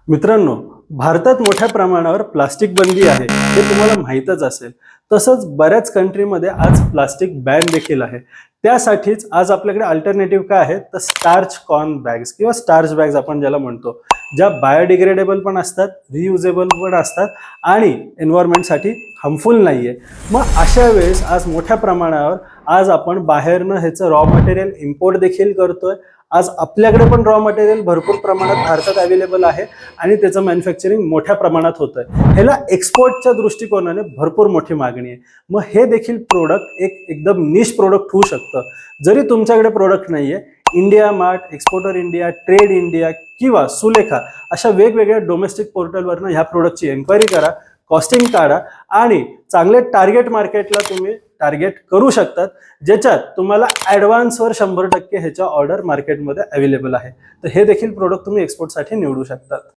मित्रांनो, भारतात मोठ्या प्रमाणावर प्लास्टिक बंदी आहे हे तुम्हाला माहीतच असेल. तसंच बऱ्याच कंट्रीमध्ये आज प्लास्टिक बॅन देखील आहे. त्यासाठीच आज आपल्याकडे अल्टरनेटिव्ह काय आहे तर स्टार्च कॉर्न बॅग्स किंवा स्टार्च बॅग्स आपण ज्याला म्हणतो, ज्या बायोडिग्रेडेबल पण असतात, रियुजेबल पण असतात आणि एन्व्हायरमेंटसाठी हार्मफुल नाहीये. मग अशा वेळेस आज मोठ्या प्रमाणावर आज आपण बाहेरनं ह्याचं रॉ मटेरियल इम्पोर्ट देखील करतोय. आज आपल्याकडे पण रॉ मटेरियल भरपूर प्रमाणात भारतात अवेलेबल आहे आणि त्याचं मॅन्युफॅक्चरिंग मोठ्या प्रमाणात होत आहे. ह्याला एक्सपोर्टच्या दृष्टिकोनाने भरपूर मोठी मागणी आहे. मग हे देखील प्रोडक्ट एकदम निश प्रोडक्ट होऊ शकतं. जरी तुमच्याकडे प्रोडक्ट नाहीये, India mart, exporter India, trade India किंवा सुलेखा अशा वेगवेगळ्या डोमेस्टिक पोर्टलवरनं ह्या प्रोडक्टची एन्क्वायरी करा, कॉस्टिंग काढा आणि चांगले टार्गेट मार्केटला तुम्ही टार्गेट करू शकतात, ज्याच्यात तुम्हाला ॲडव्हान्सवर 100% ह्याच्या ऑर्डर मार्केटमध्ये अवेलेबल आहे. तर हे देखील प्रोडक्ट तुम्ही एक्सपोर्टसाठी निवडू शकतात.